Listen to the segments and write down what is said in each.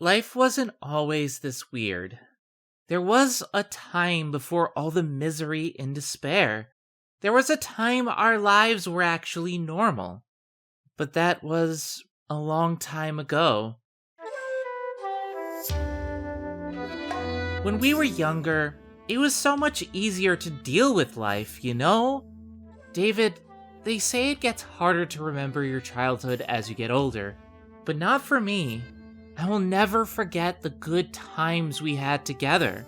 life wasn't always this weird. There was a time before all the misery and despair. There was a time our lives were actually normal. But that was a long time ago. When we were younger, it was so much easier to deal with life, you know? David, they say it gets harder to remember your childhood as you get older, but not for me. I will never forget the good times we had together.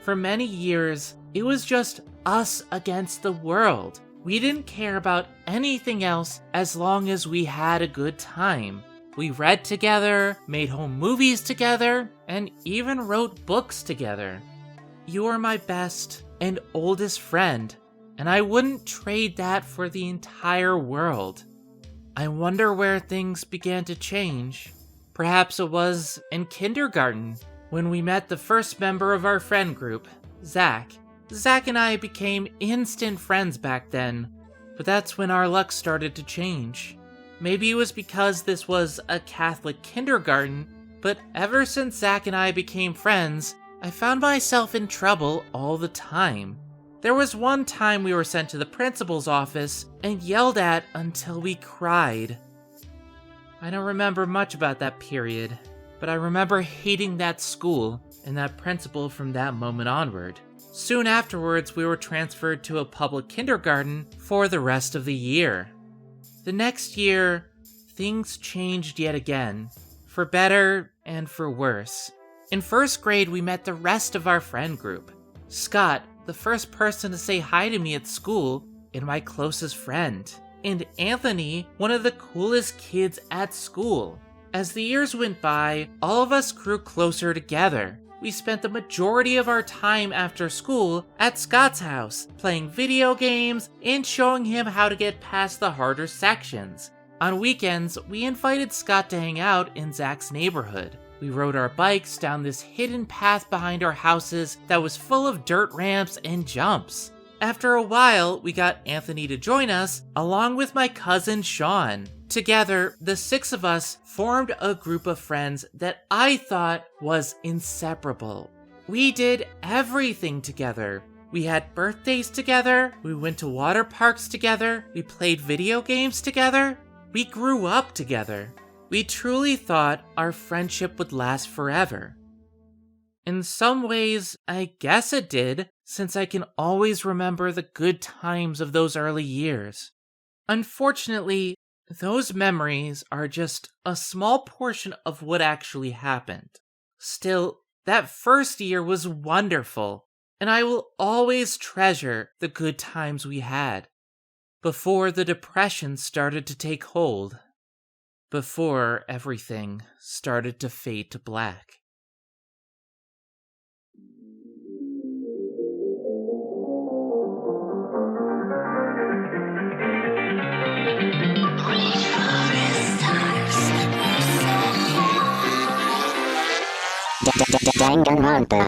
For many years, it was just us against the world. We didn't care about anything else as long as we had a good time. We read together, made home movies together, and even wrote books together. You are my best and oldest friend, and I wouldn't trade that for the entire world. I wonder where things began to change. Perhaps it was in kindergarten, when we met the first member of our friend group, Zach. Zach and I became instant friends back then, but that's when our luck started to change. Maybe it was because this was a Catholic kindergarten, but ever since Zach and I became friends, I found myself in trouble all the time. There was one time we were sent to the principal's office and yelled at until we cried. I don't remember much about that period, but I remember hating that school and that principal from that moment onward. Soon afterwards, we were transferred to a public kindergarten for the rest of the year. The next year, things changed yet again, for better and for worse. In first grade, we met the rest of our friend group. Scott, the first person to say hi to me at school, and my closest friend. And Anthony, one of the coolest kids at school. As the years went by, all of us grew closer together. We spent the majority of our time after school at Scott's house, playing video games and showing him how to get past the harder sections. On weekends, we invited Scott to hang out in Zach's neighborhood. We rode our bikes down this hidden path behind our houses that was full of dirt ramps and jumps. After a while, we got Anthony to join us, along with my cousin Sean. Together, the six of us formed a group of friends that I thought was inseparable. We did everything together. We had birthdays together, we went to water parks together, we played video games together, we grew up together. We truly thought our friendship would last forever. In some ways, I guess it did, since I can always remember the good times of those early years. Unfortunately, those memories are just a small portion of what actually happened. Still, that first year was wonderful, and I will always treasure the good times we had. Before the depression started to take hold. Before everything started to fade to black. Danganronpa.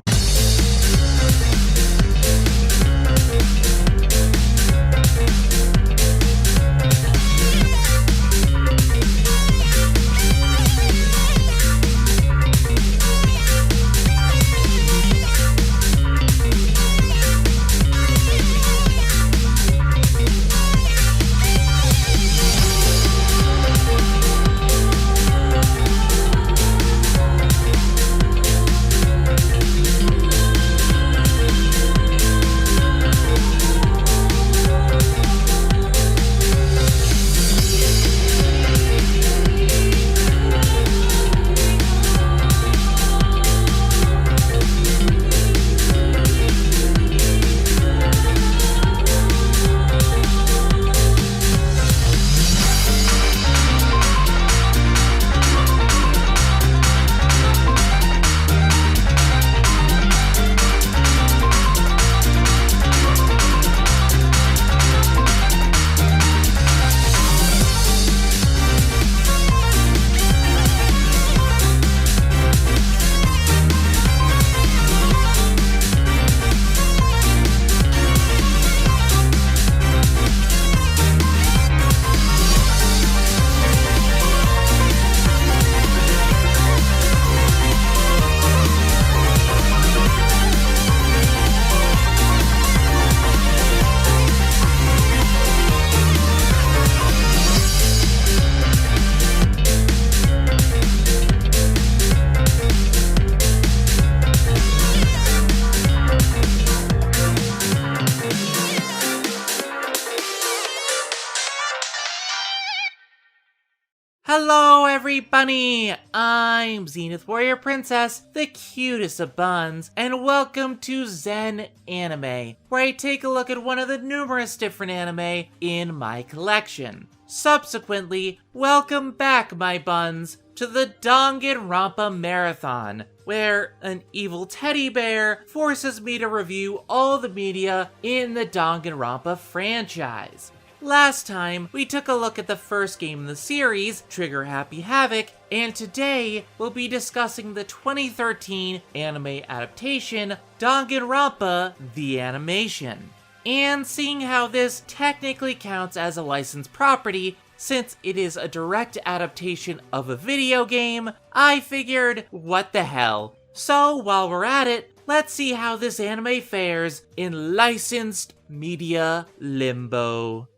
Hello everybody! I'm Zenith Warrior Princess, the cutest of buns, and welcome to Zen Anime, where I take a look at one of the numerous different anime in my collection. Subsequently, welcome back my buns to the Danganronpa Marathon, where an evil teddy bear forces me to review all the media in the Danganronpa franchise. Last time, we took a look at the first game in the series, Trigger Happy Havoc, and today we'll be discussing the 2013 anime adaptation, Danganronpa the Animation. And seeing how this technically counts as a licensed property, since it is a direct adaptation of a video game, I figured, what the hell. So while we're at it, let's see how this anime fares in licensed media limbo.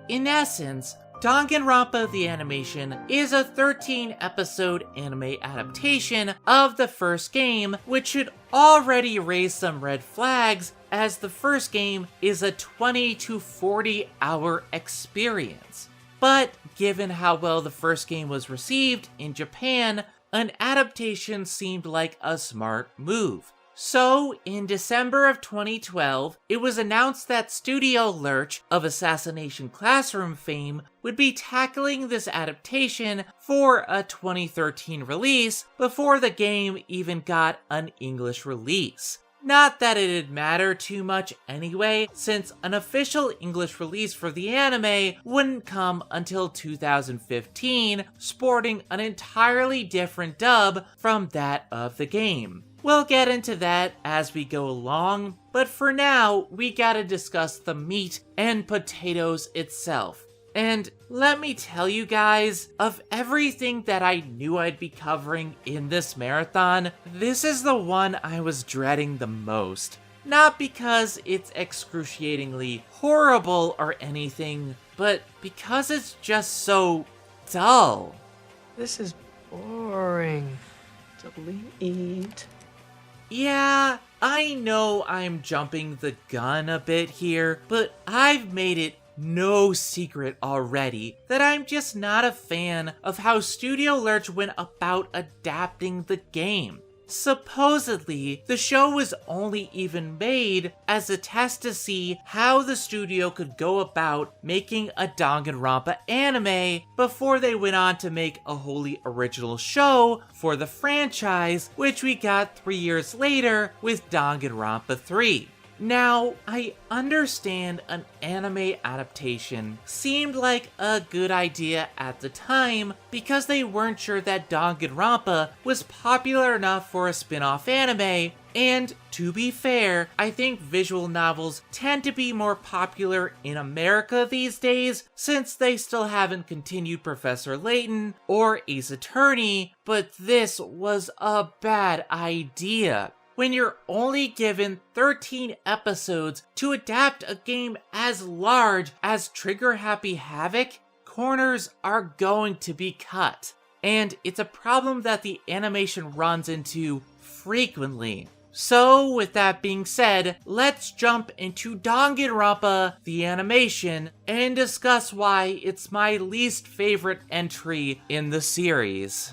In essence, Danganronpa the Animation is a 13-episode anime adaptation of the first game, which should already raise some red flags, as the first game is a 20 to 40 hour experience. But given how well the first game was received in Japan, an adaptation seemed like a smart move. So, in December of 2012, it was announced that Studio Lurch of Assassination Classroom fame would be tackling this adaptation for a 2013 release before the game even got an English release. Not that it'd matter too much anyway, since an official English release for the anime wouldn't come until 2015, sporting an entirely different dub from that of the game. We'll get into that as we go along, but for now, we gotta discuss the meat and potatoes itself. And let me tell you guys, of everything that I knew I'd be covering in this marathon, this is the one I was dreading the most. Not because it's excruciatingly horrible or anything, but because it's just so dull. This is boring. Delete. Yeah, I know I'm jumping the gun a bit here, but I've made it no secret already that I'm just not a fan of how Studio Lurch went about adapting the game. Supposedly, the show was only even made as a test to see how the studio could go about making a Danganronpa anime before they went on to make a wholly original show for the franchise, which we got 3 years later with Danganronpa 3. Now, I understand an anime adaptation seemed like a good idea at the time because they weren't sure that Danganronpa was popular enough for a spin-off anime, and to be fair, I think visual novels tend to be more popular in America these days since they still haven't continued Professor Layton or Ace Attorney, but this was a bad idea. When you're only given 13 episodes to adapt a game as large as Trigger Happy Havoc, corners are going to be cut. And it's a problem that the animation runs into frequently. So, with that being said, let's jump into Danganronpa the Animation and discuss why it's my least favorite entry in the series.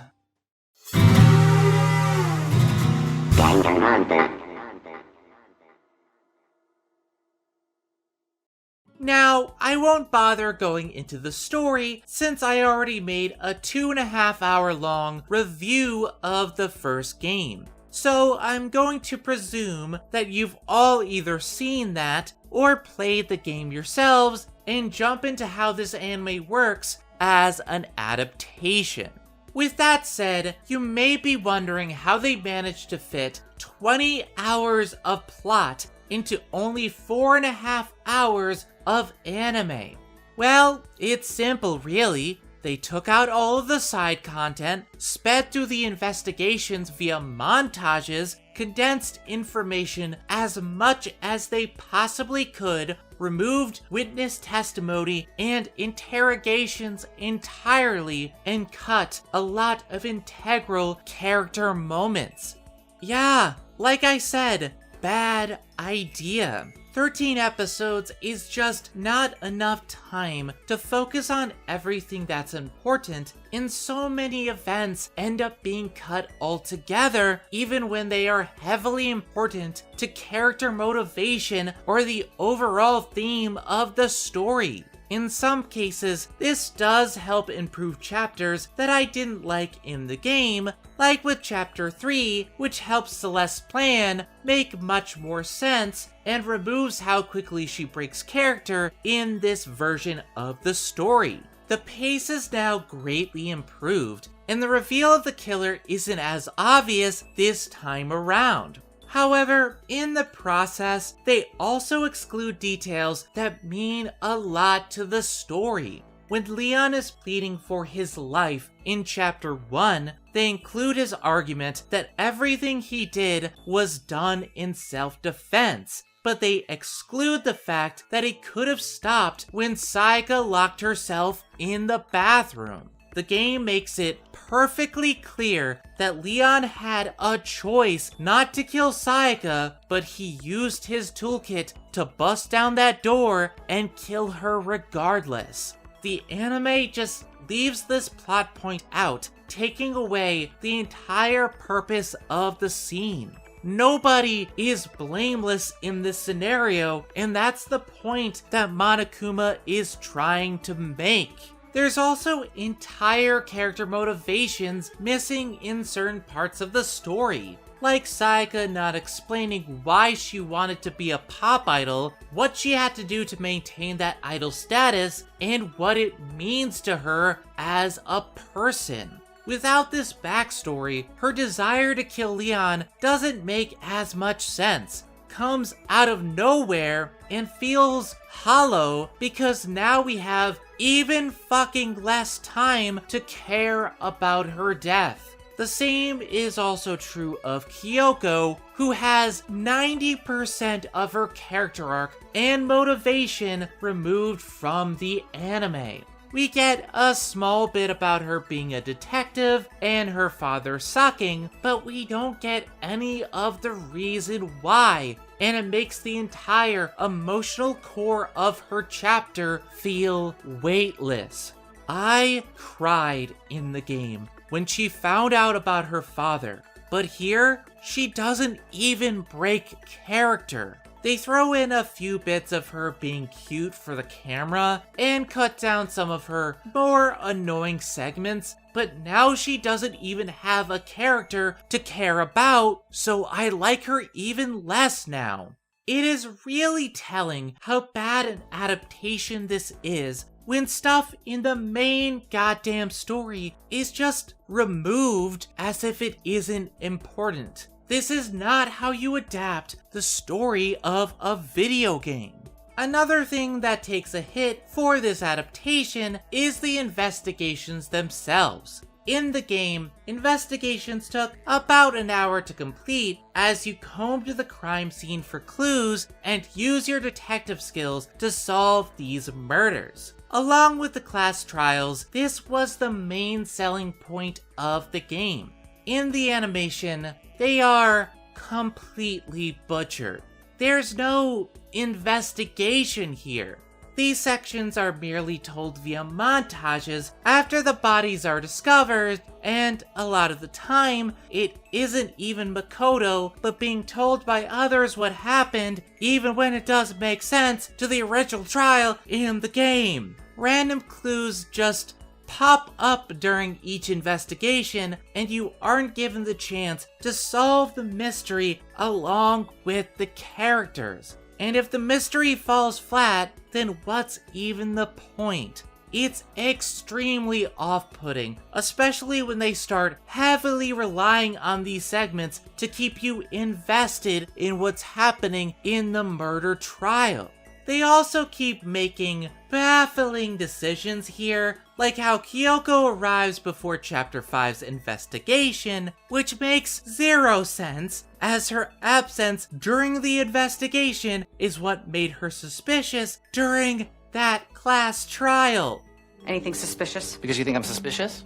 Now, I won't bother going into the story since I already made a 2.5 hour long review of the first game. So I'm going to presume that you've all either seen that or played the game yourselves and jump into how this anime works as an adaptation. With that said, you may be wondering how they managed to fit 20 hours of plot into only 4.5 hours of anime. Well, it's simple really. They took out all of the side content, sped through the investigations via montages, condensed information as much as they possibly could, removed witness testimony and interrogations entirely and cut a lot of integral character moments. Yeah, like I said, bad idea. 13 episodes is just not enough time to focus on everything that's important, and so many events end up being cut altogether, even when they are heavily important to character motivation or the overall theme of the story. In some cases, this does help improve chapters that I didn't like in the game, like with Chapter 3, which helps Celeste's plan make much more sense and removes how quickly she breaks character in this version of the story. The pace is now greatly improved, and the reveal of the killer isn't as obvious this time around. However, in the process, they also exclude details that mean a lot to the story. When Leon is pleading for his life in Chapter 1, they include his argument that everything he did was done in self-defense, but they exclude the fact that he could have stopped when Sayaka locked herself in the bathroom. The game makes it perfectly clear that Leon had a choice not to kill Sayaka, but he used his toolkit to bust down that door and kill her regardless. The anime just leaves this plot point out, taking away the entire purpose of the scene. Nobody is blameless in this scenario, and that's the point that Monokuma is trying to make. There's also entire character motivations missing in certain parts of the story, like Sayaka not explaining why she wanted to be a pop idol, what she had to do to maintain that idol status, and what it means to her as a person. Without this backstory, her desire to kill Leon doesn't make as much sense, comes out of nowhere, and feels hollow because now we have even fucking less time to care about her death. The same is also true of Kyoko, who has 90% of her character arc and motivation removed from the anime. We get a small bit about her being a detective and her father sucking, but we don't get any of the reason why, and it makes the entire emotional core of her chapter feel weightless. I cried in the game when she found out about her father, but here, she doesn't even break character. They throw in a few bits of her being cute for the camera and cut down some of her more annoying segments, but now she doesn't even have a character to care about, so I like her even less now. It is really telling how bad an adaptation this is when stuff in the main goddamn story is just removed as if it isn't important. This is not how you adapt the story of a video game. Another thing that takes a hit for this adaptation is the investigations themselves. In the game, investigations took about an hour to complete as you combed the crime scene for clues and use your detective skills to solve these murders. Along with the class trials, this was the main selling point of the game. In the animation, they are completely butchered. There's no investigation here. These sections are merely told via montages after the bodies are discovered, and a lot of the time, it isn't even Makoto, but being told by others what happened, even when it doesn't make sense to the original trial in the game. Random clues just pop up during each investigation, and you aren't given the chance to solve the mystery along with the characters. And if the mystery falls flat, then what's even the point? It's extremely off-putting, especially when they start heavily relying on these segments to keep you invested in what's happening in the murder trial. They also keep making baffling decisions here Like how Kyoko arrives before Chapter 5's investigation, which makes zero sense, as her absence during the investigation is what made her suspicious during that class trial. Anything suspicious? Because you think I'm suspicious?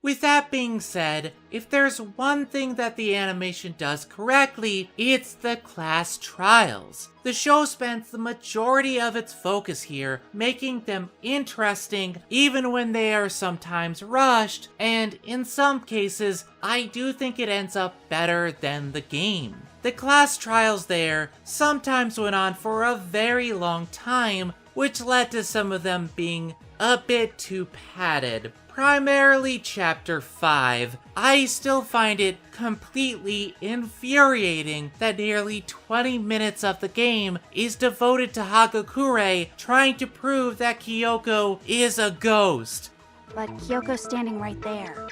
With that being said, if there's one thing that the animation does correctly, it's the class trials. The show spends the majority of its focus here, making them interesting even when they are sometimes rushed, and in some cases, I do think it ends up better than the game. The class trials there sometimes went on for a very long time, which led to some of them being a bit too padded. Primarily Chapter 5, I still find it completely infuriating that nearly 20 minutes of the game is devoted to Hagakure trying to prove that Kyoko is a ghost. But Kyoko's standing right there.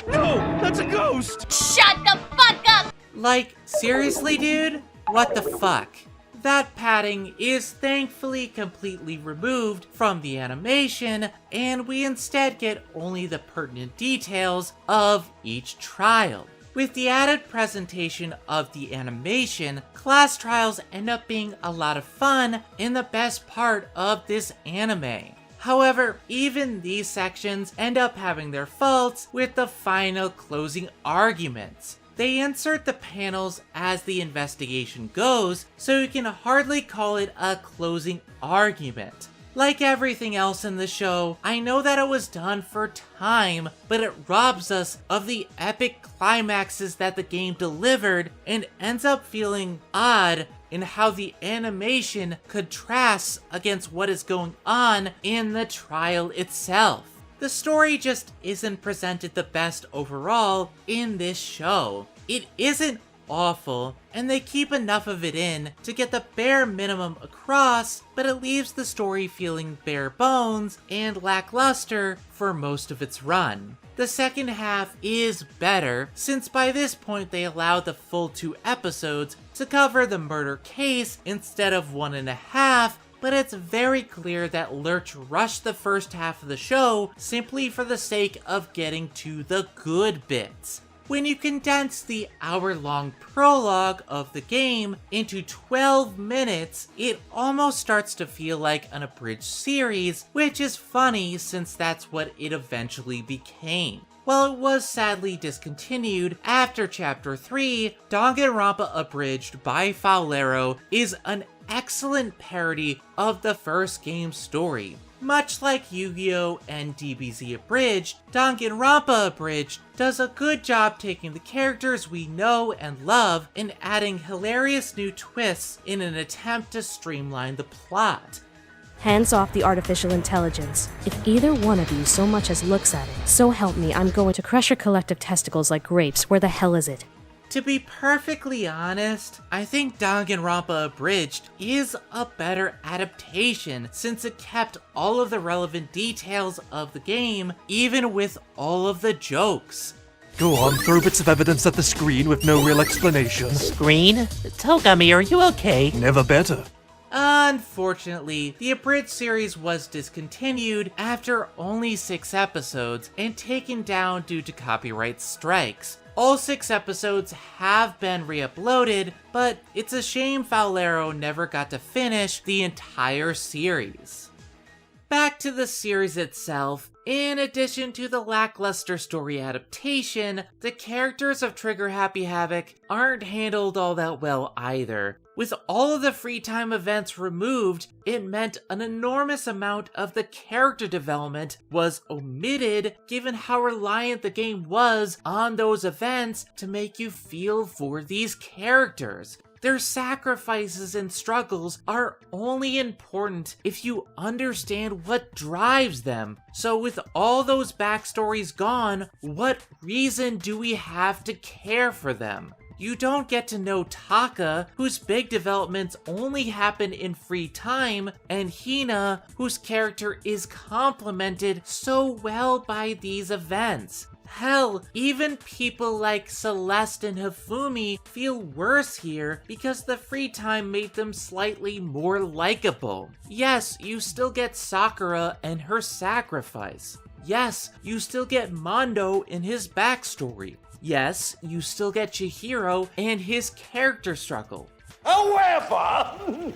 No, that's a ghost! Shut the fuck up! Like, seriously, dude? What the fuck? That padding is thankfully completely removed from the animation, and we instead get only the pertinent details of each trial. With the added presentation of the animation, class trials end up being a lot of fun and the best part of this anime. However, even these sections end up having their faults with the final closing arguments. They insert the panels as the investigation goes, so you can hardly call it a closing argument. Like everything else in the show, I know that it was done for time, but it robs us of the epic climaxes that the game delivered and ends up feeling odd in how the animation contrasts against what is going on in the trial itself. The story just isn't presented the best overall in this show. It isn't awful, and they keep enough of it in to get the bare minimum across, but it leaves the story feeling bare bones and lackluster for most of its run. The second half is better, since by this point they allowed the full 2 episodes to cover the murder case instead of 1.5, but it's very clear that Lurch rushed the first half of the show simply for the sake of getting to the good bits. When you condense the hour-long prologue of the game into 12 minutes, it almost starts to feel like an abridged series, which is funny since that's what it eventually became. While it was sadly discontinued after Chapter 3, Danganronpa Abridged by Faulero is an excellent parody of the first game's story. Much like Yu-Gi-Oh! And DBZ Abridged, Danganronpa Abridged does a good job taking the characters we know and love and adding hilarious new twists in an attempt to streamline the plot. Hands off the artificial intelligence. If either one of you so much as looks at it, so help me, I'm going to crush your collective testicles like grapes. Where the hell is it? To be perfectly honest, I think Danganronpa Abridged is a better adaptation since it kept all of the relevant details of the game, even with all of the jokes. Go on, throw bits of evidence at the screen with no real explanation. Screen? Togami, are you okay? Never better. Unfortunately, the Abridged series was discontinued after only 6 episodes and taken down due to copyright strikes. All 6 episodes have been re-uploaded, but it's a shame Faulero never got to finish the entire series. Back to the series itself, in addition to the lackluster story adaptation, the characters of Trigger Happy Havoc aren't handled all that well either. With all of the free time events removed, it meant an enormous amount of the character development was omitted, given how reliant the game was on those events to make you feel for these characters. Their sacrifices and struggles are only important if you understand what drives them. So with all those backstories gone, what reason do we have to care for them? You don't get to know Taka, whose big developments only happen in free time, and Hina, whose character is complemented so well by these events. Hell, even people like Celeste and Hifumi feel worse here because the free time made them slightly more likable. Yes, you still get Sakura and her sacrifice. Yes, you still get Mondo and his backstory. Yes, you still get Chihiro and his character struggle. However,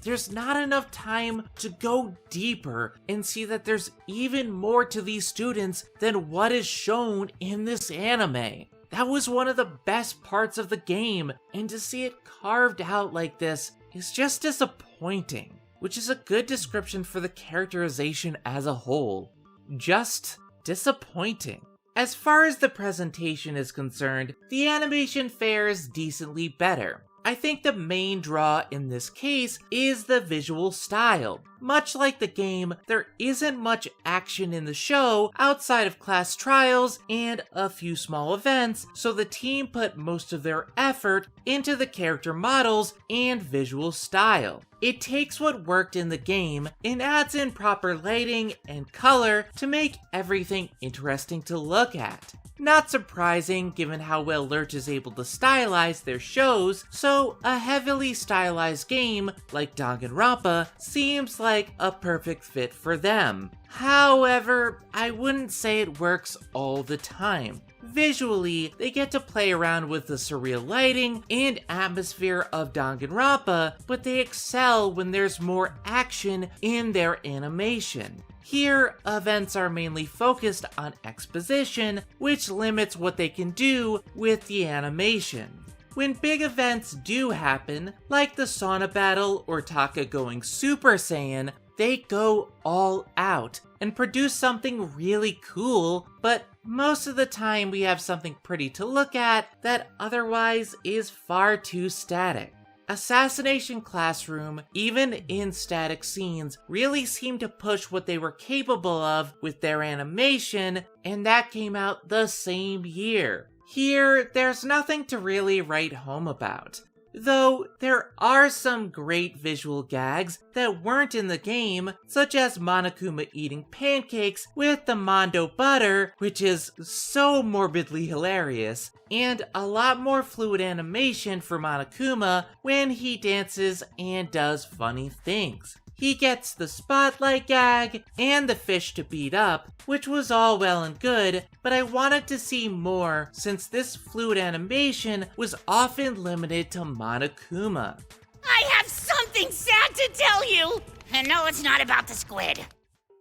there's not enough time to go deeper and see that there's even more to these students than what is shown in this anime. That was one of the best parts of the game, and to see it carved out like this is just disappointing, which is a good description for the characterization as a whole. Just disappointing. As far as the presentation is concerned, the animation fares decently better. I think the main draw in this case is the visual style. Much like the game, there isn't much action in the show outside of class trials and a few small events, so the team put most of their effort into the character models and visual style. It takes what worked in the game and adds in proper lighting and color to make everything interesting to look at. Not surprising given how well Lurch is able to stylize their shows, so a heavily stylized game like Danganronpa seems like a perfect fit for them. However, I wouldn't say it works all the time. Visually, they get to play around with the surreal lighting and atmosphere of Danganronpa, but they excel when there's more action in their animation. Here, events are mainly focused on exposition, which limits what they can do with the animation. When big events do happen, like the sauna battle or Taka going Super Saiyan, they go all out and produce something really cool, but most of the time we have something pretty to look at that otherwise is far too static. Assassination Classroom, even in static scenes, really seemed to push what they were capable of with their animation, and that came out the same year. Here, there's nothing to really write home about. Though, there are some great visual gags that weren't in the game, such as Monokuma eating pancakes with the Mondo butter, which is so morbidly hilarious, and a lot more fluid animation for Monokuma when he dances and does funny things. He gets the spotlight gag and the fish to beat up, which was all well and good, but I wanted to see more since this fluid animation was often limited to Monokuma. I have something sad to tell you! And no, it's not about the squid.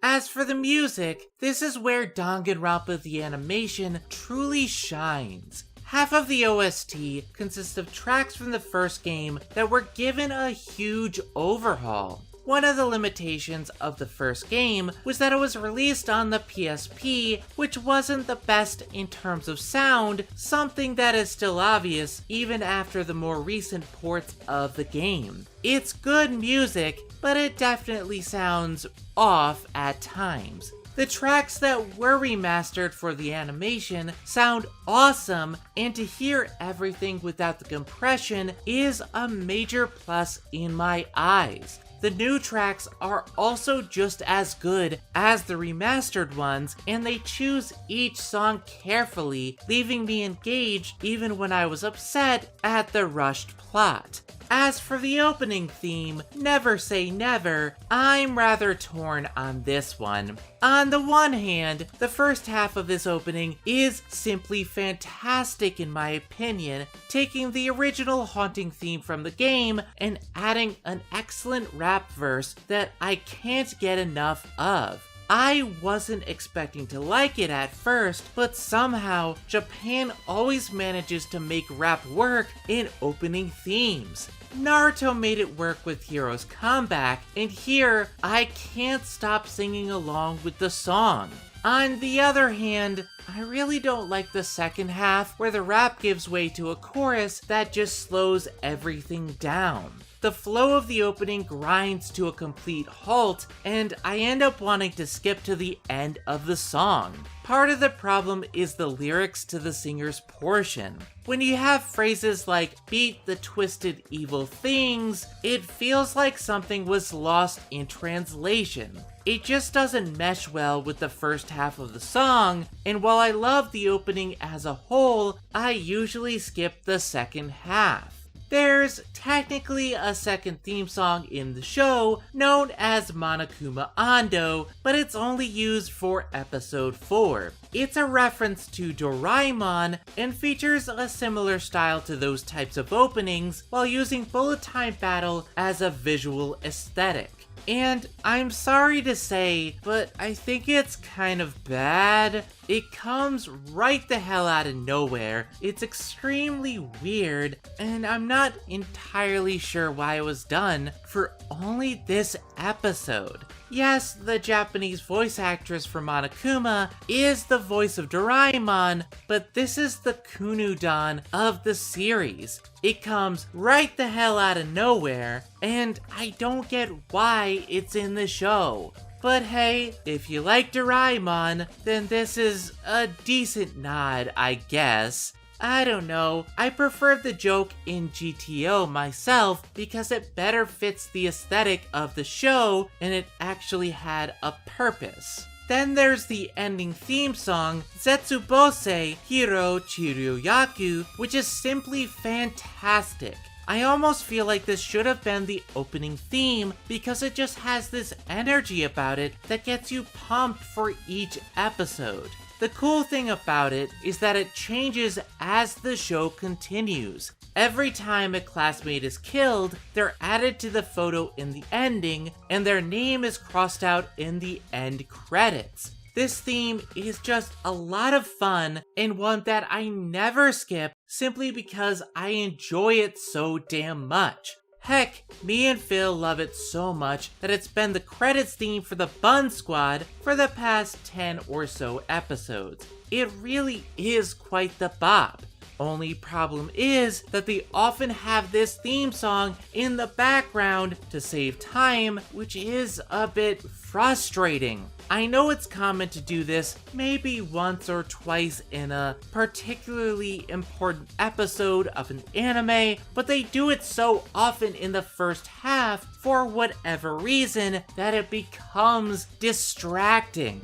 As for the music, this is where Danganronpa the animation truly shines. Half of the OST consists of tracks from the first game that were given a huge overhaul. One of the limitations of the first game was that it was released on the PSP, which wasn't the best in terms of sound, something that is still obvious even after the more recent ports of the game. It's good music, but it definitely sounds off at times. The tracks that were remastered for the animation sound awesome, and to hear everything without the compression is a major plus in my eyes. The new tracks are also just as good as the remastered ones, and they choose each song carefully, leaving me engaged even when I was upset at the rushed plot. As for the opening theme, Never Say Never, I'm rather torn on this one. On the one hand, the first half of this opening is simply fantastic in my opinion, taking the original haunting theme from the game and adding an excellent rap verse that I can't get enough of. I wasn't expecting to like it at first, but somehow Japan always manages to make rap work in opening themes. Naruto made it work with Hiro's comeback, and here I can't stop singing along with the song. On the other hand, I really don't like the second half where the rap gives way to a chorus that just slows everything down. The flow of the opening grinds to a complete halt, and I end up wanting to skip to the end of the song. Part of the problem is the lyrics to the singer's portion. When you have phrases like, beat the twisted evil things, it feels like something was lost in translation. It just doesn't mesh well with the first half of the song, and while while I love the opening as a whole, I usually skip the second half. There's technically a second theme song in the show known as Monokuma Ando, but it's only used for episode 4. It's a reference to Doraemon and features a similar style to those types of openings while using bullet time battle as a visual aesthetic. And I'm sorry to say, but I think it's kind of bad. It comes right the hell out of nowhere. It's extremely weird, and I'm not entirely sure why it was done for only this episode. Yes, the Japanese voice actress for Monokuma is the voice of Doraemon, but this is the Kunudan of the series. It comes right the hell out of nowhere, and I don't get why it's in the show. But hey, if you like Doraemon, then this is a decent nod, I guess. I don't know, I prefer the joke in GTO myself because it better fits the aesthetic of the show and it actually had a purpose. Then there's the ending theme song, Zetsubose Hiro Chiryoyaku, which is simply fantastic. I almost feel like this should have been the opening theme because it just has this energy about it that gets you pumped for each episode. The cool thing about it is that it changes as the show continues. Every time a classmate is killed, they're added to the photo in the ending, and their name is crossed out in the end credits. This theme is just a lot of fun, and one that I never skip simply because I enjoy it so damn much. Heck, me and Phil love it so much that it's been the credits theme for the Bun Squad for the past 10 or so episodes. It really is quite the bop. Only problem is that they often have this theme song in the background to save time, which is a bit frustrating. I know it's common to do this maybe once or twice in a particularly important episode of an anime, but they do it so often in the first half for whatever reason that it becomes distracting.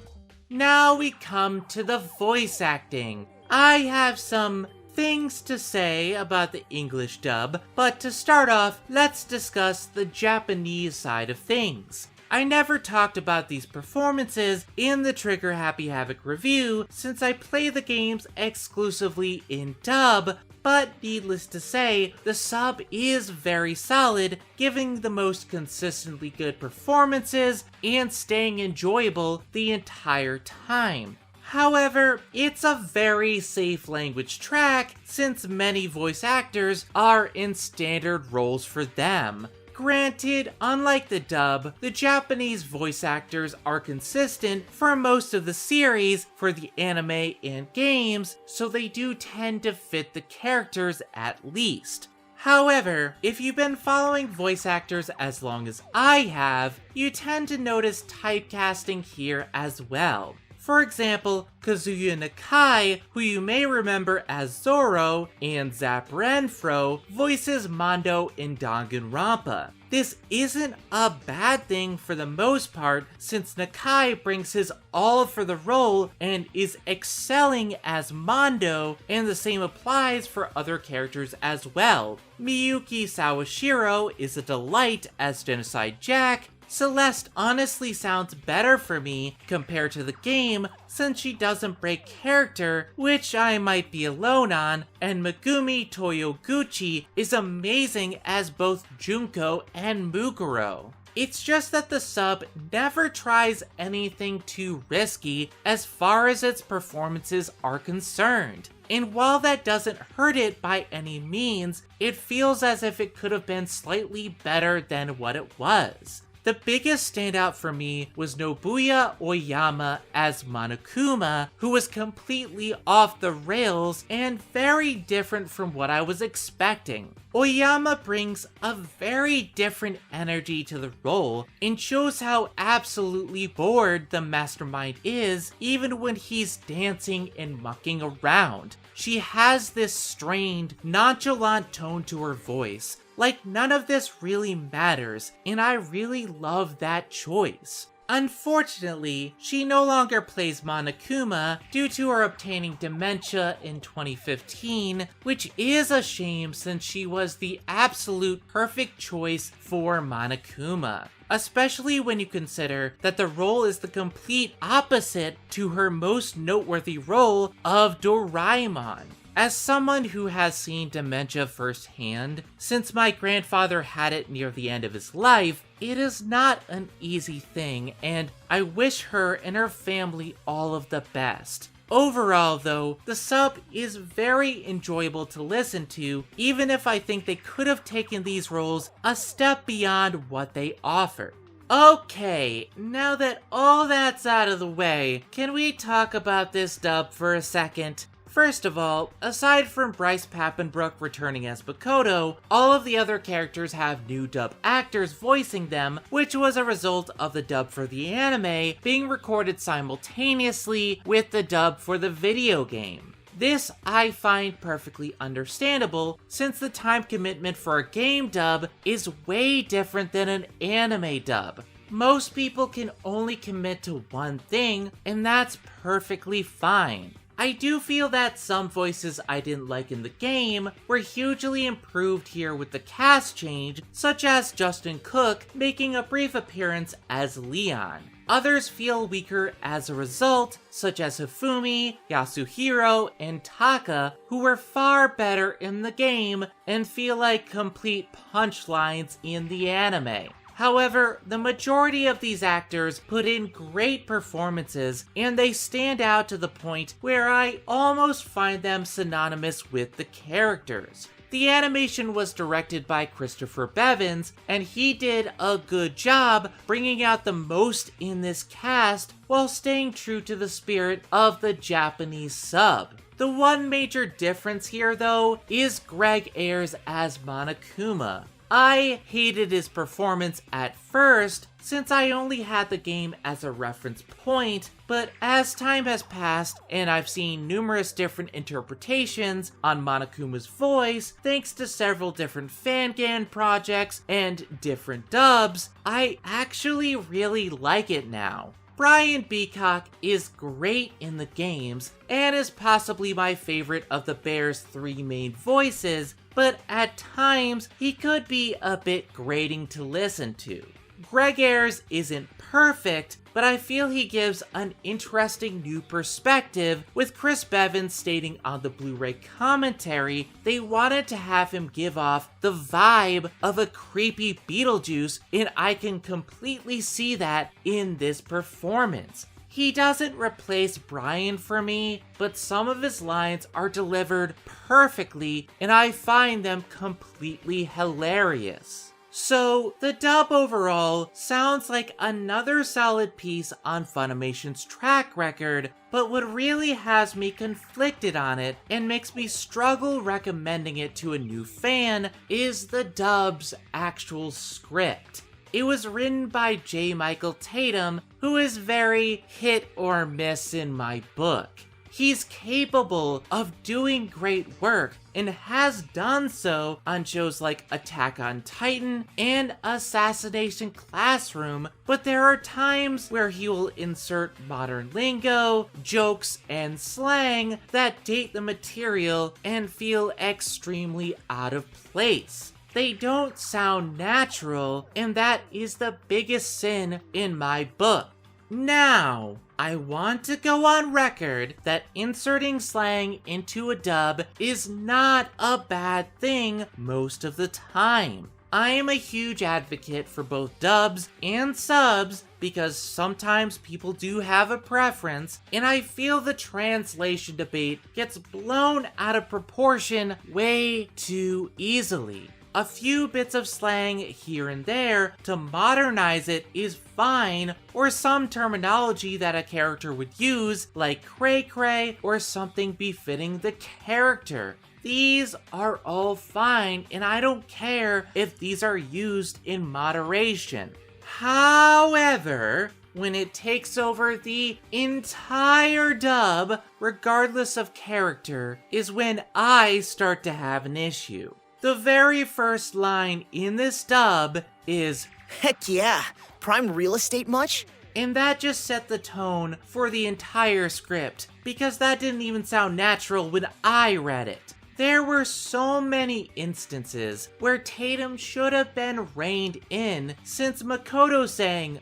Now we come to the voice acting. I have some things to say about the English dub, but to start off, let's discuss the Japanese side of things. I never talked about these performances in the Trigger Happy Havoc review since I play the games exclusively in dub, but needless to say, the sub is very solid, giving the most consistently good performances and staying enjoyable the entire time. However, it's a very safe language track since many voice actors are in standard roles for them. Granted, unlike the dub, the Japanese voice actors are consistent for most of the series for the anime and games, so they do tend to fit the characters at least. However, if you've been following voice actors as long as I have, you tend to notice typecasting here as well. For example, Kazuya Nakai, who you may remember as Zoro, and Zap Renfro voices Mondo in Danganronpa. This isn't a bad thing for the most part, since Nakai brings his all for the role and is excelling as Mondo, and the same applies for other characters as well. Miyuki Sawashiro is a delight as Genocide Jack. Celeste honestly sounds better for me compared to the game since she doesn't break character, which I might be alone on, and Megumi Toyoguchi is amazing as both Junko and Muguro. It's just that the sub never tries anything too risky as far as its performances are concerned. And while that doesn't hurt it by any means, it feels as if it could have been slightly better than what it was. The biggest standout for me was Nobuya Oyama as Monokuma, who was completely off the rails and very different from what I was expecting. Oyama brings a very different energy to the role and shows how absolutely bored the mastermind is even when he's dancing and mucking around. She has this strained, nonchalant tone to her voice, like none of this really matters, and I really love that choice. Unfortunately, she no longer plays Monokuma due to her obtaining dementia in 2015, which is a shame since she was the absolute perfect choice for Monokuma. Especially when you consider that the role is the complete opposite to her most noteworthy role of Doraemon. As someone who has seen dementia firsthand, since my grandfather had it near the end of his life, it is not an easy thing, and I wish her and her family all of the best. Overall, though, the sub is very enjoyable to listen to, even if I think they could have taken these roles a step beyond what they offer. Okay, now that all that's out of the way, can we talk about this dub for a second? First of all, aside from Bryce Papenbrook returning as Makoto, all of the other characters have new dub actors voicing them, which was a result of the dub for the anime being recorded simultaneously with the dub for the video game. This I find perfectly understandable, since the time commitment for a game dub is way different than an anime dub. Most people can only commit to one thing, and that's perfectly fine. I do feel that some voices I didn't like in the game were hugely improved here with the cast change, such as Justin Cook making a brief appearance as Leon. Others feel weaker as a result, such as Hifumi, Yasuhiro, and Taka, who were far better in the game and feel like complete punchlines in the anime. However, the majority of these actors put in great performances, and they stand out to the point where I almost find them synonymous with the characters. The animation was directed by Christopher Bevins, and he did a good job bringing out the most in this cast while staying true to the spirit of the Japanese sub. The one major difference here, though, is Greg Ayres as Monokuma. I hated his performance at first, since I only had the game as a reference point, but as time has passed and I've seen numerous different interpretations on Monokuma's voice, thanks to several different fangan projects and different dubs, I actually really like it now. Brian Beacock is great in the games, and is possibly my favorite of the Bear's three main voices, but at times he could be a bit grating to listen to. Greg Ayres isn't perfect, but I feel he gives an interesting new perspective, with Chris Bevins stating on the Blu-ray commentary they wanted to have him give off the vibe of a creepy Beetlejuice, and I can completely see that in this performance. He doesn't replace Brian for me, but some of his lines are delivered perfectly, and I find them completely hilarious. So, the dub overall sounds like another solid piece on Funimation's track record, but what really has me conflicted on it and makes me struggle recommending it to a new fan is the dub's actual script. It was written by J. Michael Tatum, who is very hit or miss in my book. He's capable of doing great work and has done so on shows like Attack on Titan and Assassination Classroom, but there are times where he will insert modern lingo, jokes, and slang that date the material and feel extremely out of place. They don't sound natural, and that is the biggest sin in my book. Now, I want to go on record that inserting slang into a dub is not a bad thing most of the time. I am a huge advocate for both dubs and subs because sometimes people do have a preference, and I feel the translation debate gets blown out of proportion way too easily. A few bits of slang here and there to modernize it is fine, or some terminology that a character would use, like cray-cray or something befitting the character. These are all fine, and I don't care if these are used in moderation. However, when it takes over the entire dub, regardless of character, is when I start to have an issue. The very first line in this dub is, Heck yeah! Prime real estate much? And that just set the tone for the entire script, because that didn't even sound natural when I read it. There were so many instances where Tatum should have been reined in, since Makoto saying,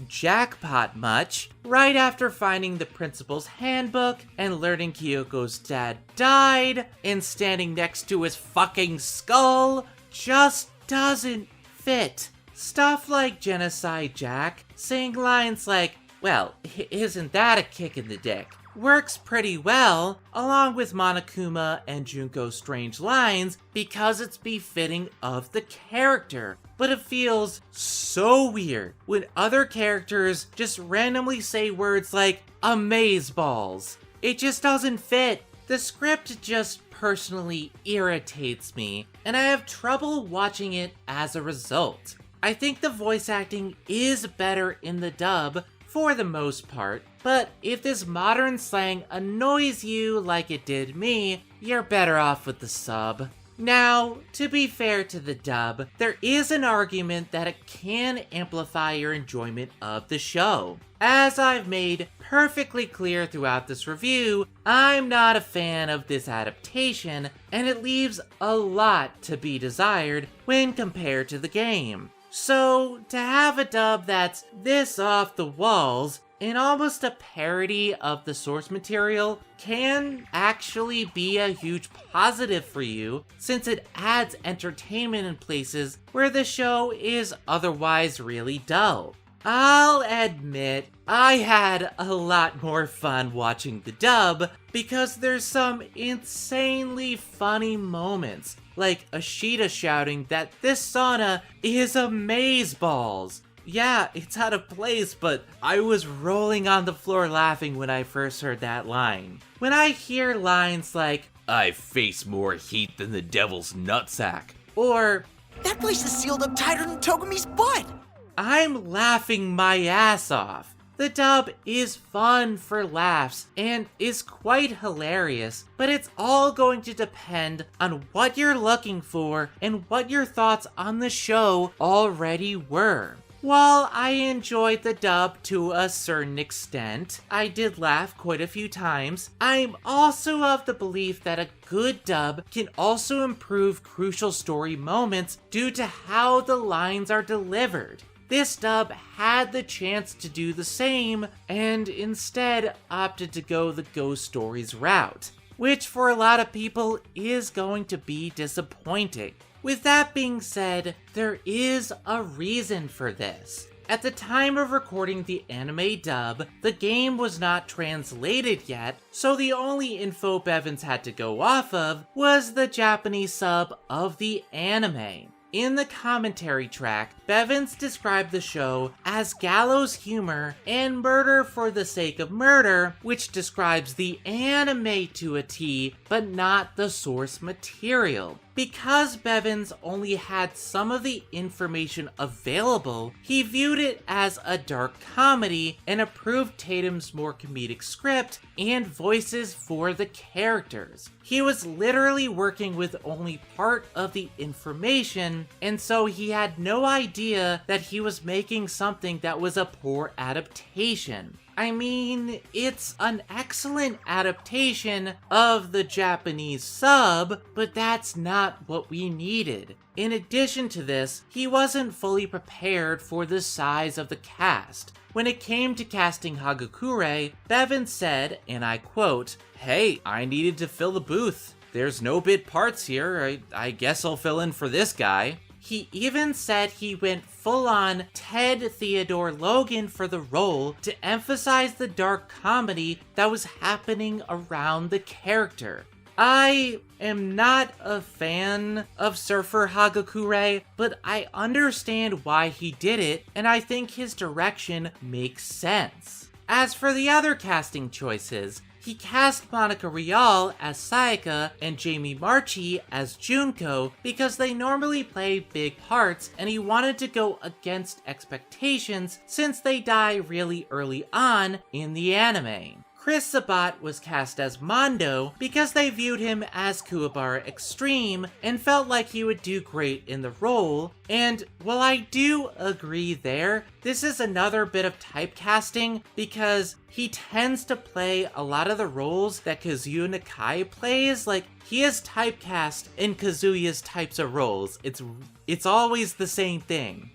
jackpot much, right after finding the principal's handbook and learning Kyoko's dad died and standing next to his fucking skull just doesn't fit. Stuff like Genocide Jack saying lines like, well, isn't that a kick in the dick, works pretty well, along with Monokuma and Junko's strange lines, because it's befitting of the character. But it feels so weird when other characters just randomly say words like amazeballs. It just doesn't fit. The script just personally irritates me, and I have trouble watching it as a result. I think the voice acting is better in the dub, for the most part, but if this modern slang annoys you like it did me, you're better off with the sub. Now, to be fair to the dub, there is an argument that it can amplify your enjoyment of the show. As I've made perfectly clear throughout this review, I'm not a fan of this adaptation, and it leaves a lot to be desired when compared to the game. So, to have a dub that's this off the walls, and almost a parody of the source material, can actually be a huge positive for you, since it adds entertainment in places where the show is otherwise really dull. I'll admit, I had a lot more fun watching the dub, because there's some insanely funny moments, like Ashita shouting that this sauna is amazeballs. Yeah, it's out of place, but I was rolling on the floor laughing when I first heard that line. When I hear lines like, I face more heat than the devil's nutsack, or, that place is sealed up tighter than Togumi's butt! I'm laughing my ass off. The dub is fun for laughs and is quite hilarious, but it's all going to depend on what you're looking for and what your thoughts on the show already were. While I enjoyed the dub to a certain extent, I did laugh quite a few times, I'm also of the belief that a good dub can also improve crucial story moments due to how the lines are delivered. This dub had the chance to do the same, and instead opted to go the Ghost Stories route, which for a lot of people is going to be disappointing. With that being said, there is a reason for this. At the time of recording the anime dub, the game was not translated yet, so the only info Bevins had to go off of was the Japanese sub of the anime. In the commentary track, Bevins described the show as gallows humor and murder for the sake of murder, which describes the anime to a T, but not the source material. Because Bevins only had some of the information available, he viewed it as a dark comedy and approved Tatum's more comedic script and voices for the characters. He was literally working with only part of the information, and so he had no idea that he was making something that was a poor adaptation. I mean, it's an excellent adaptation of the Japanese sub, but that's not what we needed. In addition to this, he wasn't fully prepared for the size of the cast. When it came to casting Hagakure, Bevins said, and I quote, "Hey, I needed to fill the booth. There's no bit parts here, I guess I'll fill in for this guy." He even said he went full-on Ted Theodore Logan for the role to emphasize the dark comedy that was happening around the character. I am not a fan of Surfer Hagakure, but I understand why he did it, and I think his direction makes sense. As for the other casting choices, he cast Monica Rial as Sayaka and Jamie Marchi as Junko because they normally play big parts, and he wanted to go against expectations since they die really early on in the anime. Chris Sabat was cast as Mondo because they viewed him as Kuwabara Extreme and felt like he would do great in the role. And while I do agree there, this is another bit of typecasting because he tends to play a lot of the roles that Kazuya Nakai plays. Like, he is typecast in Kazuya's types of roles. It's always the same thing.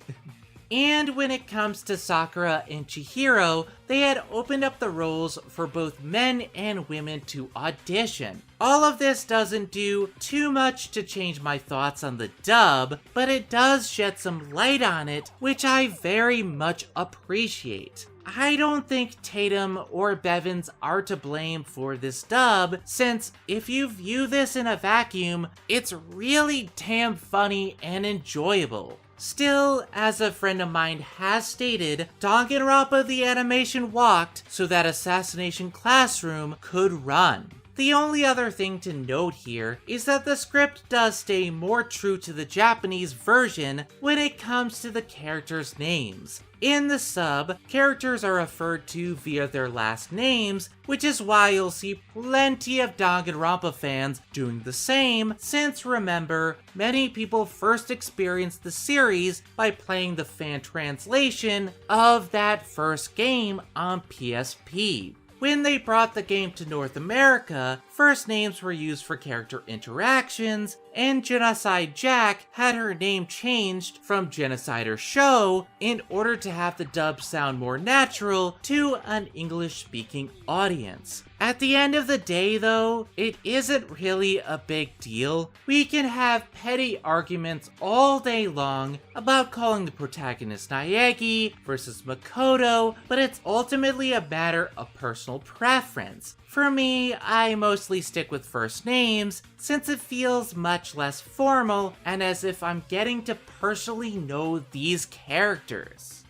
And when it comes to Sakura and Chihiro, they had opened up the roles for both men and women to audition. All of this doesn't do too much to change my thoughts on the dub, but it does shed some light on it, which I very much appreciate. I don't think Tatum or Bevins are to blame for this dub, since if you view this in a vacuum, it's really damn funny and enjoyable. Still, as a friend of mine has stated, Danganronpa the animation walked so that Assassination Classroom could run. The only other thing to note here is that the script does stay more true to the Japanese version when it comes to the characters' names. In the sub, characters are referred to via their last names, which is why you'll see plenty of Danganronpa fans doing the same, since remember, many people first experienced the series by playing the fan translation of that first game on PSP. When they brought the game to North America, first names were used for character interactions, and Genocide Jack had her name changed from Genocider Show in order to have the dub sound more natural to an English-speaking audience. At the end of the day though, it isn't really a big deal. We can have petty arguments all day long about calling the protagonist Naegi versus Makoto, but it's ultimately a matter of personal preference. For me, I mostly stick with first names, since it feels much less formal and as if I'm getting to personally know these characters.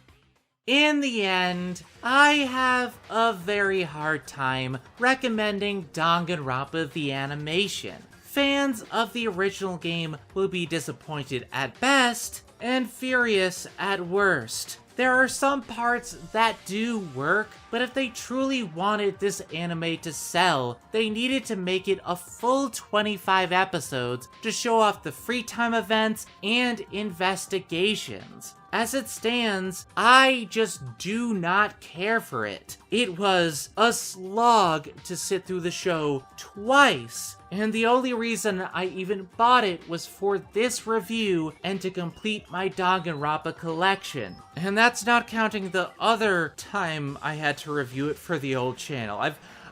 In the end, I have a very hard time recommending Danganronpa the animation. Fans of the original game will be disappointed at best, and furious at worst. There are some parts that do work, but if they truly wanted this anime to sell, they needed to make it a full 25 episodes to show off the free time events and investigations. As it stands, I just do not care for it. It was a slog to sit through the show twice, and the only reason I even bought it was for this review and to complete my Danganronpa collection. And that's not counting the other time I had to review it for the old channel.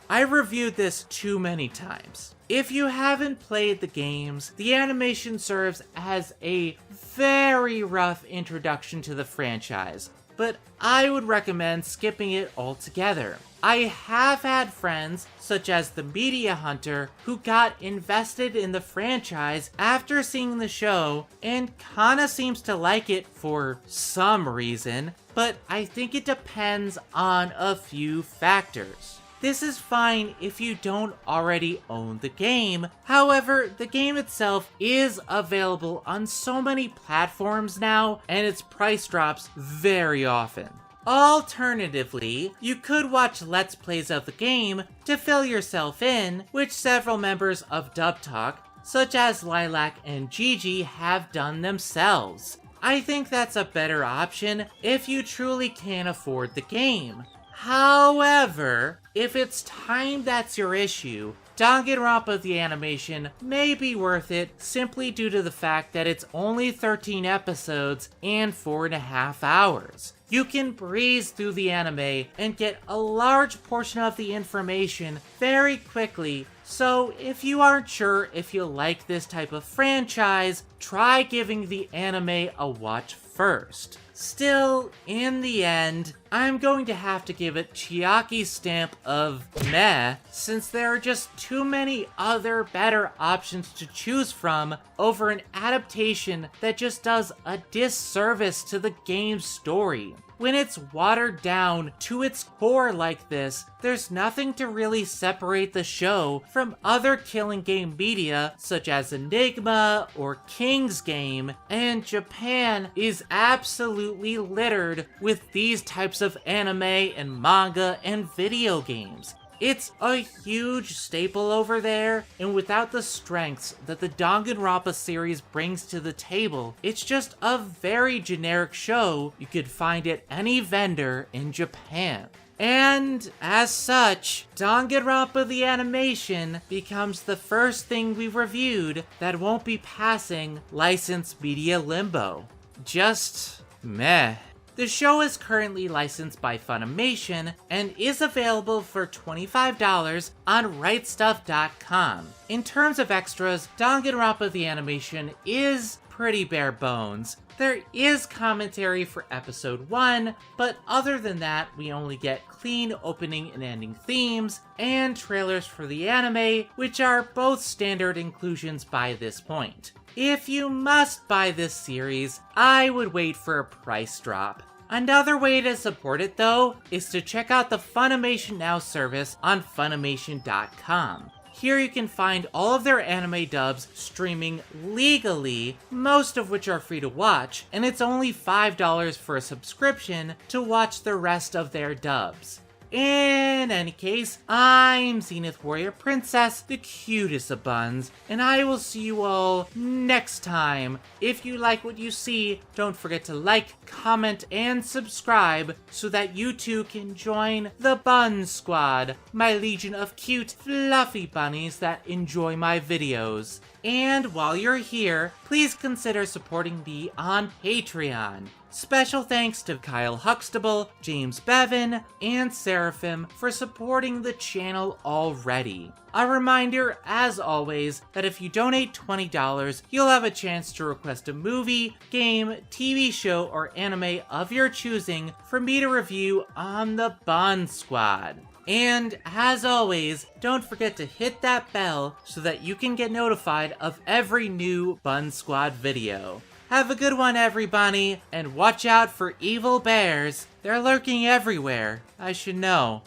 I've reviewed this too many times. If you haven't played the games, the animation serves as a very rough introduction to the franchise, but I would recommend skipping it altogether. I have had friends, such as the Media Hunter, who got invested in the franchise after seeing the show and kinda seems to like it for some reason, but I think it depends on a few factors. This is fine if you don't already own the game. However, the game itself is available on so many platforms now, and its price drops very often. Alternatively, you could watch Let's Plays of the game to fill yourself in, which several members of Dub Talk, such as Lilac and Gigi, have done themselves. I think that's a better option if you truly can't afford the game. However, if it's time that's your issue, Danganronpa the animation may be worth it simply due to the fact that it's only 13 episodes and 4.5 hours. You can breeze through the anime and get a large portion of the information very quickly, so if you aren't sure if you'll like this type of franchise, try giving the anime a watch first. Still, in the end, I'm going to have to give it Chiaki's stamp of meh, since there are just too many other better options to choose from over an adaptation that just does a disservice to the game's story. When it's watered down to its core like this, there's nothing to really separate the show from other killing game media such as Enigma or King's Game, and Japan is absolutely littered with these types of anime and manga and video games. It's a huge staple over there, and without the strengths that the Danganronpa series brings to the table, it's just a very generic show you could find at any vendor in Japan. And as such, Danganronpa the animation becomes the first thing we reviewed that won't be passing licensed media limbo. Just meh. The show is currently licensed by Funimation and is available for $25 on RightStuff.com. In terms of extras, Danganronpa the animation is pretty bare bones. There is commentary for episode 1, but other than that, we only get clean opening and ending themes and trailers for the anime, which are both standard inclusions by this point. If you must buy this series, I would wait for a price drop. Another way to support it though, is to check out the Funimation Now service on Funimation.com. Here you can find all of their anime dubs streaming legally, most of which are free to watch, and it's only $5 for a subscription to watch the rest of their dubs. In any case, I'm Zenith Warrior Princess, the cutest of buns, and I will see you all next time. If you like what you see, don't forget to like, comment, and subscribe so that you too can join the Bun Squad, my legion of cute, fluffy bunnies that enjoy my videos. And while you're here, please consider supporting me on Patreon. Special thanks to Kyle Huxtable, James Bevan, and Seraphim for supporting the channel already. A reminder, as always, that if you donate $20, you'll have a chance to request a movie, game, TV show, or anime of your choosing for me to review on the Bun Squad. And as always, don't forget to hit that bell so that you can get notified of every new Bun Squad video. Have a good one, everybody, and watch out for evil bears. They're lurking everywhere, I should know.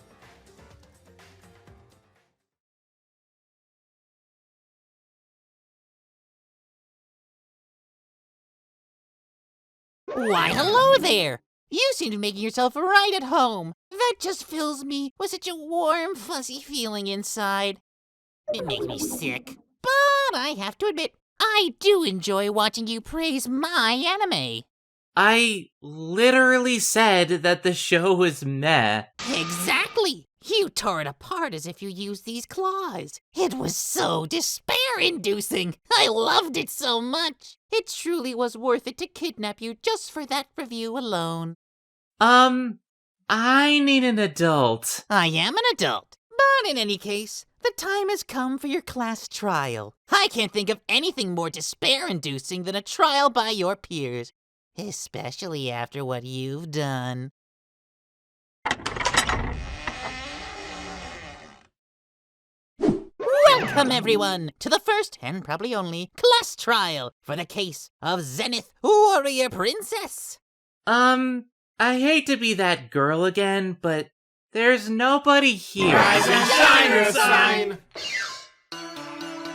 Why, hello there! You seem to be making yourself right at home. That just fills me with such a warm, fuzzy feeling inside. It makes me sick. But I have to admit, I do enjoy watching you praise my anime. I literally said that the show was meh. Exactly! You tore it apart as if you used these claws. It was so despair-inducing. I loved it so much. It truly was worth it to kidnap you just for that review alone. I need an adult. I am an adult. But in any case, the time has come for your class trial. I can't think of anything more despair-inducing than a trial by your peers, especially after what you've done. Welcome, everyone, to the first and probably only class trial for the case of Zenith Warrior Princess. I hate to be that girl again, but there's nobody here. Rise and shine, your sign!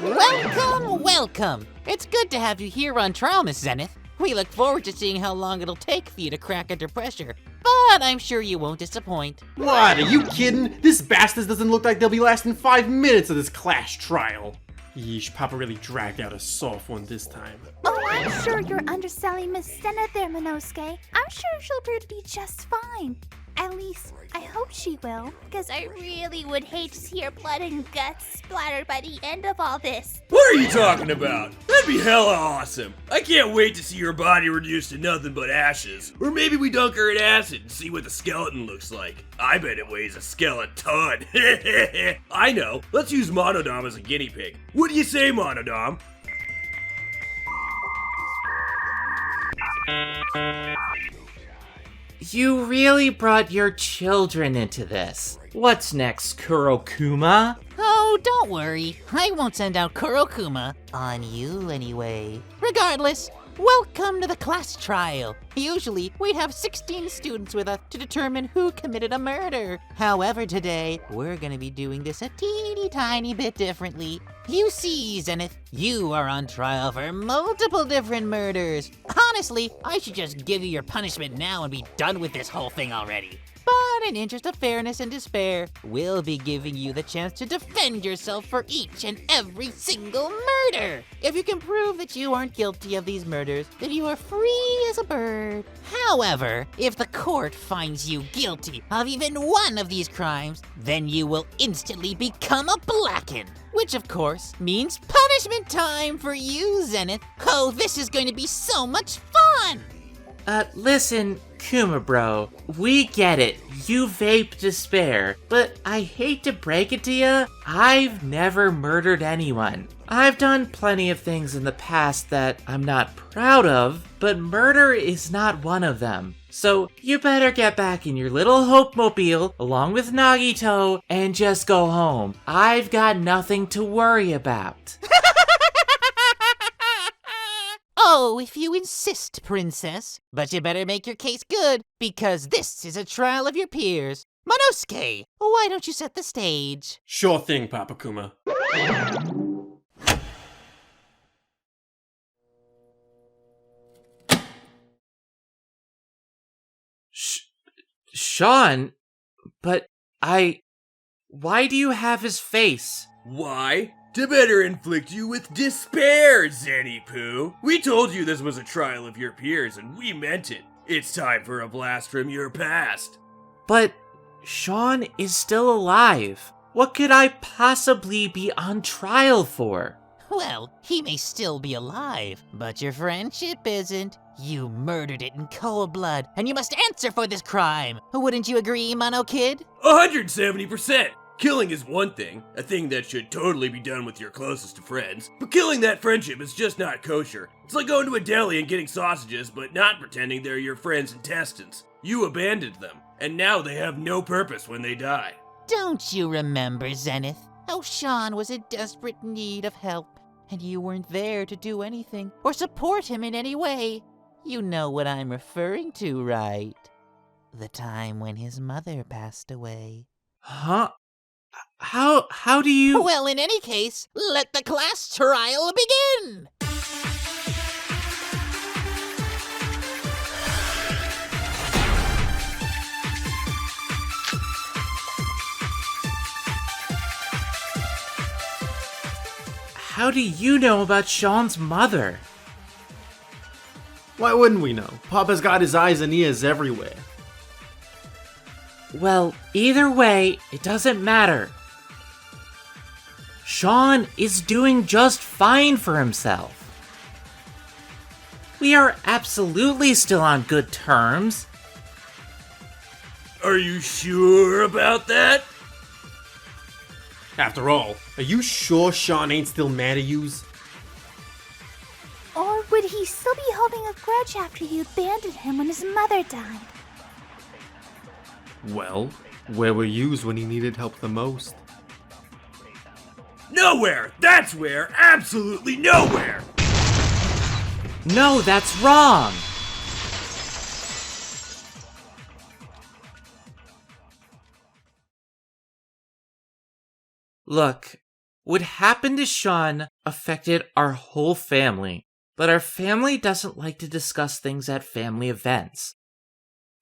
Welcome, welcome. It's good to have you here on trial, Miss Zenith. We look forward to seeing how long it'll take for you to crack under pressure, but I'm sure you won't disappoint. What, are you kidding? This bastard doesn't look like they'll be lasting 5 minutes of this class trial. Yeesh, Papa really dragged out a soft one this time. Oh, I'm sure you're underselling Miss Zenith there, Minosuke. I'm sure she'll prove to be just fine. At least, I hope she will, because I really would hate to see her blood and guts splattered by the end of all this. What are you talking about? That'd be hella awesome. I can't wait to see her body reduced to nothing but ashes. Or maybe we dunk her in acid and see what the skeleton looks like. I bet it weighs a skeleton. I know. Let's use Monodam as a guinea pig. What do you say, Monodam? You really brought your children into this. What's next, Kurokuma? Oh, don't worry. I won't send out Kurokuma. On you, anyway. Regardless, welcome to the class trial. Usually, we'd have 16 students with us to determine who committed a murder. However, today, we're gonna be doing this a teeny tiny bit differently. You see, Zenith, you are on trial for multiple different murders. Honestly, I should just give you your punishment now and be done with this whole thing already. But in interest of fairness and despair, we'll be giving you the chance to defend yourself for each and every single murder. If you can prove that you aren't guilty of these murders, then you are free as a bird. However, if the court finds you guilty of even one of these crimes, then you will instantly become a Blacken. Which, of course, means punishment time for you, Zenith. Oh, this is going to be so much fun! Listen, Kuma bro, we get it. You vape despair, but I hate to break it to you, I've never murdered anyone. I've done plenty of things in the past that I'm not proud of, but murder is not one of them. So you better get back in your little Hope Mobile along with Nagito and just go home. I've got nothing to worry about. Oh, if you insist, princess. But you better make your case good, because this is a trial of your peers. Monosuke, why don't you set the stage? Sure thing, Papa Kuma. Sean? But why do you have his face? Why? To better inflict you with despair, Zenny Poo. We told you this was a trial of your peers, and we meant it. It's time for a blast from your past. But Sean is still alive. What could I possibly be on trial for? Well, he may still be alive, but your friendship isn't. You murdered it in cold blood, and you must answer for this crime. Wouldn't you agree, Mono Kid? 170%! Killing is one thing, a thing that should totally be done with your closest of friends, but killing that friendship is just not kosher. It's like going to a deli and getting sausages, but not pretending they're your friend's intestines. You abandoned them, and now they have no purpose when they die. Don't you remember, Zenith, how Sean was in desperate need of help, and you weren't there to do anything or support him in any way? You know what I'm referring to, right? The time when his mother passed away. Huh? How do you... Well, in any case, let the class trial begin! How do you know about Sean's mother? Why wouldn't we know? Papa's got his eyes and ears everywhere. Well, either way, it doesn't matter. Sean is doing just fine for himself. We are absolutely still on good terms. Are you sure about that? After all, are you sure Sean ain't still mad at yous? Or would he still be holding a grudge after you abandoned him when his mother died? Well, where were yous when he needed help the most? Nowhere! That's where! Absolutely nowhere! No, that's wrong! Look, what happened to Sean affected our whole family, but our family doesn't like to discuss things at family events.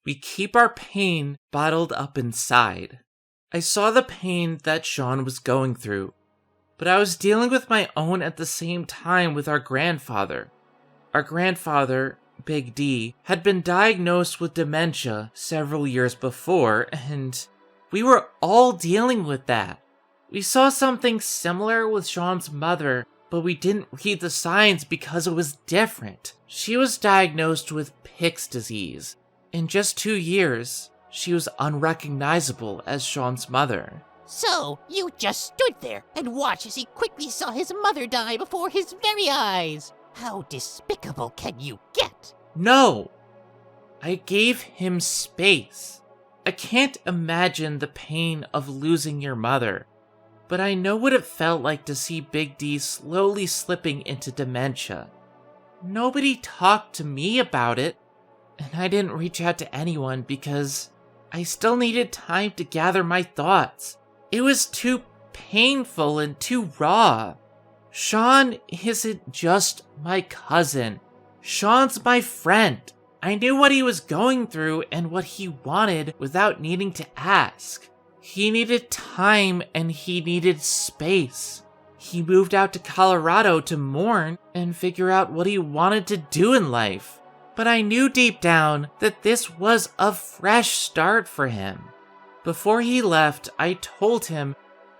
We keep our pain bottled up inside. I saw the pain that Sean was going through, but I was dealing with my own at the same time with our grandfather. Our grandfather, Big D, had been diagnosed with dementia several years before, and we were all dealing with that. We saw something similar with Sean's mother, but we didn't read the signs because it was different. She was diagnosed with Pick's disease. In just 2 years, she was unrecognizable as Sean's mother. So, you just stood there and watched as he quickly saw his mother die before his very eyes. How despicable can you get? No! I gave him space. I can't imagine the pain of losing your mother, but I know what it felt like to see Big D slowly slipping into dementia. Nobody talked to me about it, and I didn't reach out to anyone because I still needed time to gather my thoughts. It was too painful and too raw. Sean isn't just my cousin. Sean's my friend. I knew what he was going through and what he wanted without needing to ask. He needed time and he needed space. He moved out to Colorado to mourn and figure out what he wanted to do in life. But I knew deep down that this was a fresh start for him. Before he left, I told him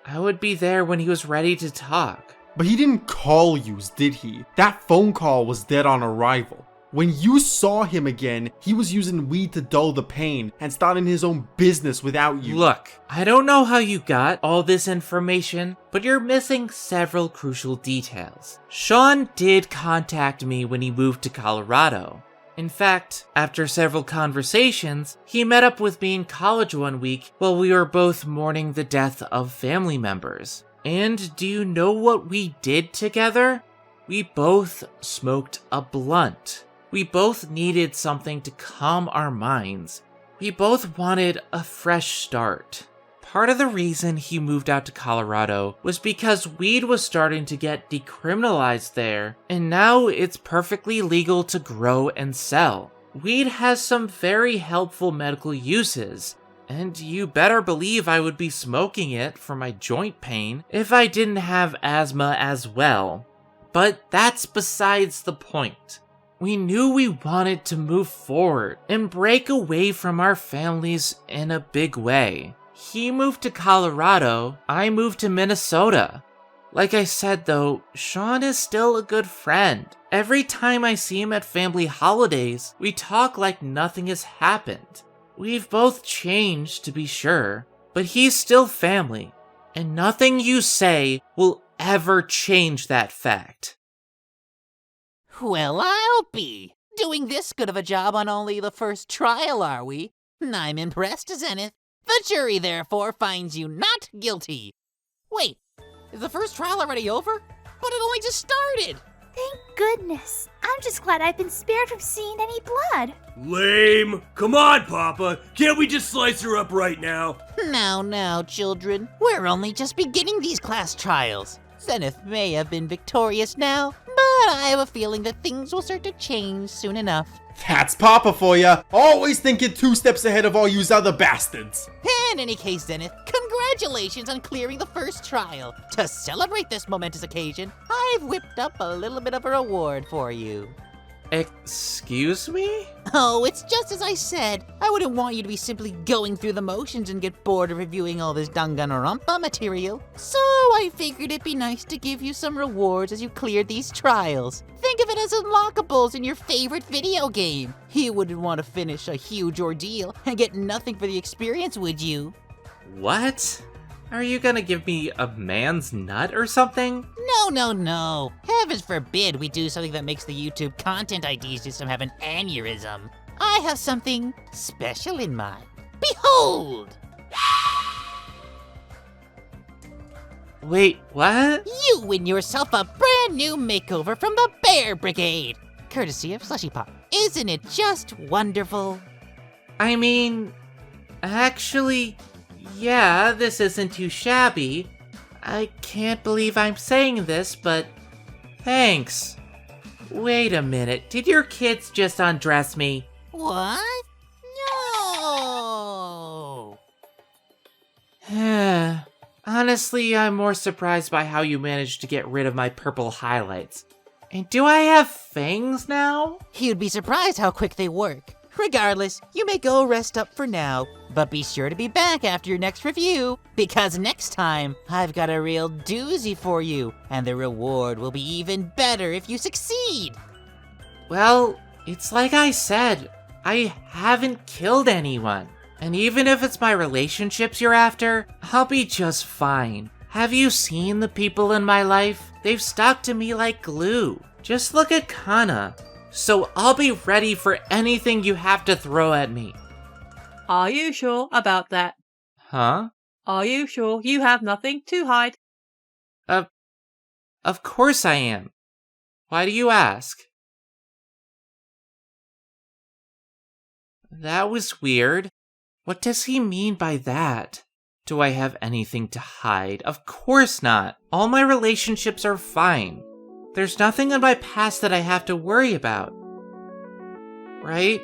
I would be there when he was ready to talk. But he didn't call you, did he? That phone call was dead on arrival. When you saw him again, he was using weed to dull the pain and starting his own business without you. Look, I don't know how you got all this information, but you're missing several crucial details. Sean did contact me when he moved to Colorado. In fact, after several conversations, he met up with me in college one week while we were both mourning the death of family members. And do you know what we did together? We both smoked a blunt. We both needed something to calm our minds. We both wanted a fresh start. Part of the reason he moved out to Colorado was because weed was starting to get decriminalized there, and now it's perfectly legal to grow and sell. Weed has some very helpful medical uses, and you better believe I would be smoking it for my joint pain if I didn't have asthma as well. But that's besides the point. We knew we wanted to move forward and break away from our families in a big way. He moved to Colorado, I moved to Minnesota. Like I said though, Sean is still a good friend. Every time I see him at family holidays, we talk like nothing has happened. We've both changed to be sure, but he's still family, and nothing you say will ever change that fact. Well, I'll be. Doing this good of a job on only the first trial, are we? I'm impressed, Zenith. The jury, therefore, finds you not guilty. Wait, is the first trial already over? But it only just started! Thank goodness. I'm just glad I've been spared from seeing any blood. Lame. Come on, Papa. Can't we just slice her up right now? Now, children. We're only just beginning these class trials. Zenith may have been victorious now, but I have a feeling that things will start to change soon enough. That's Papa for ya. Always thinking 2 steps ahead of all yous other bastards. In any case, Zenith, congratulations on clearing the first trial. To celebrate this momentous occasion, I've whipped up a little bit of a reward for you. Excuse me? Oh, it's just as I said. I wouldn't want you to be simply going through the motions and get bored of reviewing all this Danganronpa material. So I figured it'd be nice to give you some rewards as you cleared these trials. Think of it as unlockables in your favorite video game. You wouldn't want to finish a huge ordeal and get nothing for the experience, would you? What? Are you gonna give me a man's nut or something? No. Heavens forbid we do something that makes the YouTube content ID system have an aneurysm. I have something special in mind. Behold! Wait, what? You win yourself a brand new makeover from the Bear Brigade, courtesy of Slushy Pop. Isn't it just wonderful? I mean, actually, yeah, this isn't too shabby. I can't believe I'm saying this, but thanks. Wait a minute, did your kids just undress me? What? No! Honestly, I'm more surprised by how you managed to get rid of my purple highlights. And do I have fangs now? You'd be surprised how quick they work. Regardless, you may go rest up for now, but be sure to be back after your next review, because next time, I've got a real doozy for you, and the reward will be even better if you succeed. Well, it's like I said, I haven't killed anyone. And even if it's my relationships you're after, I'll be just fine. Have you seen the people in my life? They've stuck to me like glue. Just look at Kana. So I'll be ready for anything you have to throw at me. Are you sure about that? Huh? Are you sure you have nothing to hide? Of course I am. Why do you ask? That was weird. What does he mean by that? Do I have anything to hide? Of course not. All my relationships are fine. There's nothing in my past that I have to worry about. right?